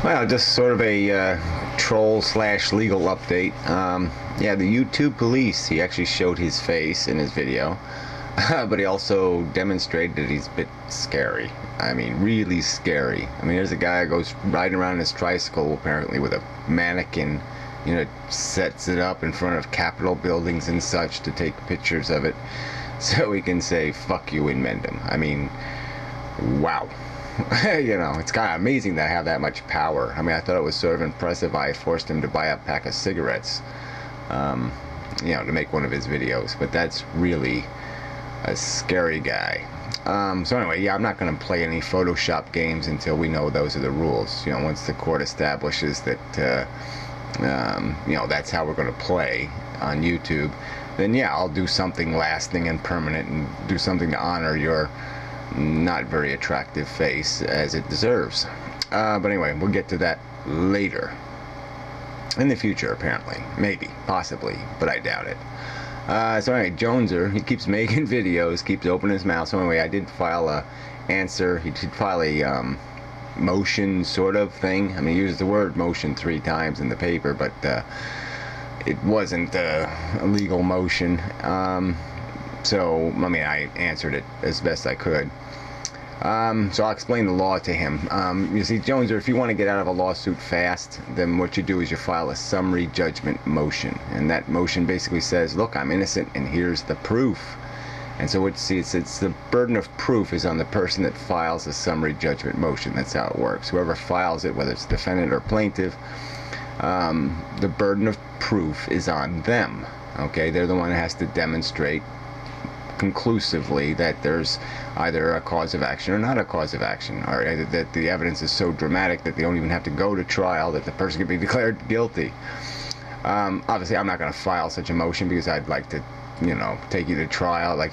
Well, just sort of a troll slash legal update. Yeah, the YouTube police, he actually showed his face in his video, but he also demonstrated that he's a bit scary. I mean, really scary. I mean, there's a guy who goes riding around his tricycle, apparently with a mannequin, sets it up in front of Capitol buildings and such to take pictures of it so he can say, fuck you in Mendham. I mean, wow. It's kind of amazing that I have that much power. I mean, I thought it was sort of impressive. I forced him to buy a pack of cigarettes, to make one of his videos. But that's really a scary guy. So anyway, yeah, I'm not going to play any Photoshop games until we know those are the rules. Once the court establishes that, that's how we're going to play on YouTube, then yeah, I'll do something lasting and permanent and do something to honor your not very attractive face as it deserves. But anyway, we'll get to that later. In the future, apparently. Maybe. Possibly. But I doubt it. So anyway, Joneser, he keeps making videos, keeps opening his mouth. So anyway, I did file a answer. He did file a motion sort of thing. I mean, he used the word motion 3 times in the paper, but it wasn't a legal motion. So, I mean, I answered it as best I could. So I'll explain the law to him. You see, Joneser, if you want to get out of a lawsuit fast, then what you do is you file a summary judgment motion. And that motion basically says, look, I'm innocent, and here's the proof. And so it's the burden of proof is on the person that files a summary judgment motion. That's how it works. Whoever files it, whether it's defendant or plaintiff, the burden of proof is on them. Okay, they're the one that has to demonstrate conclusively that there's either a cause of action or not a cause of action, or that the evidence is so dramatic that they don't even have to go to trial, that the person can be declared guilty. Obviously, I'm not going to file such a motion because I'd like to, take you to trial. I'd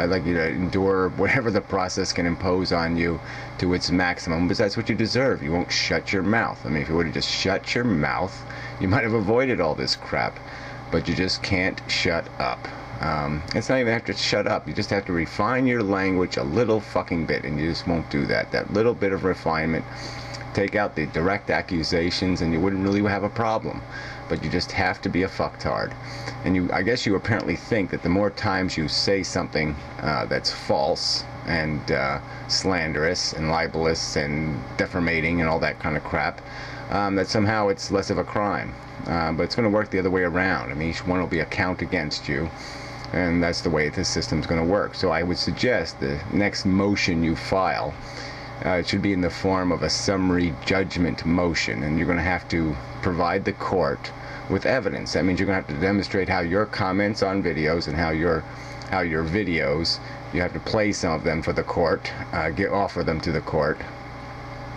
like you to endure whatever the process can impose on you to its maximum, because that's what you deserve. You won't shut your mouth. I mean, if you would have just shut your mouth, you might have avoided all this crap. But you just can't shut up. It's not even have to shut up. You just have to refine your language a little fucking bit, and you just won't do that. That little bit of refinement, take out the direct accusations, and you wouldn't really have a problem. But you just have to be a fucktard. And I guess you apparently think that the more times you say something that's false and slanderous and libelous and defamating and all that kind of crap, that somehow it's less of a crime. But it's going to work the other way around. I mean, each one will be a count against you, and that's the way this system's going to work. So I would suggest the next motion you file, it should be in the form of a summary judgment motion, and you're going to have to provide the court with evidence. That means you're going to have to demonstrate how your comments on videos and how your videos, you have to play some of them for the court, offer them to the court,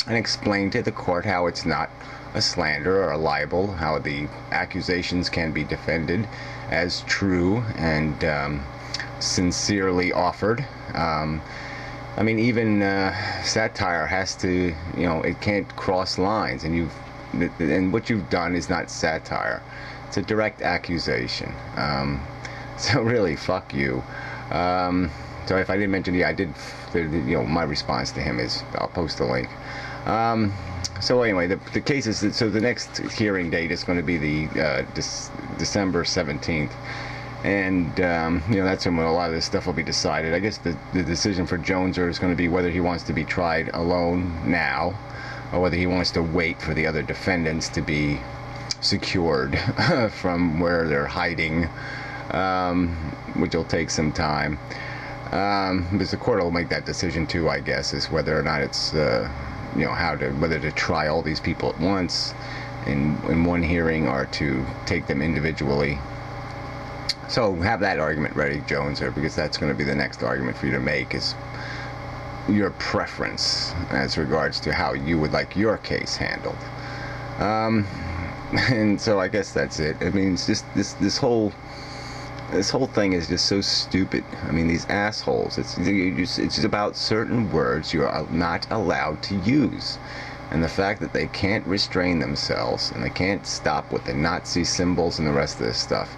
and explain to the court how it's not a slander or a libel, how the accusations can be defended as true and sincerely offered. I mean, even satire has to, it can't cross lines, and what you've done is not satire. It's a direct accusation. So really, fuck you. So if I didn't mention, I did, my response to him is, I'll post the link. So anyway, the case is, so the next hearing date is going to be the December 17th, and that's when a lot of this stuff will be decided. I guess the decision for Joneser is going to be whether he wants to be tried alone now, or whether he wants to wait for the other defendants to be secured from where they're hiding, which will take some time. Because the court will make that decision too, I guess, is whether or not it's whether to try all these people at once in one hearing or to take them individually. So have that argument ready, Joneser, because that's going to be the next argument for you to make, is your preference as regards to how you would like your case handled. And so I guess that's it. I mean, it's just this whole thing is just so stupid. I mean, these assholes. It's just about certain words you are not allowed to use, and the fact that they can't restrain themselves and they can't stop with the Nazi symbols and the rest of this stuff.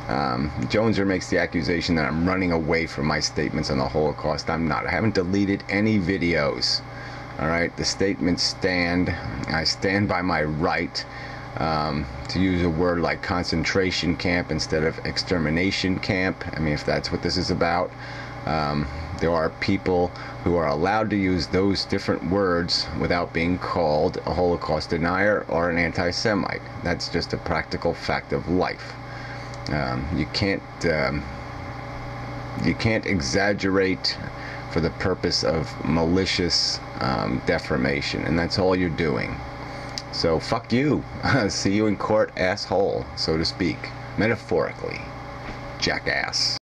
Joneser makes the accusation that I'm running away from my statements on the Holocaust. I'm not. I haven't deleted any videos All right, the statements stand. I stand by my right to use a word like concentration camp instead of extermination camp. I mean, if that's what this is about. There are people who are allowed to use those different words without being called a Holocaust denier or an anti-Semite. That's just a practical fact of life. You can't exaggerate for the purpose of malicious defamation, and that's all you're doing. So fuck you. See you in court, asshole, so to speak, metaphorically, jackass.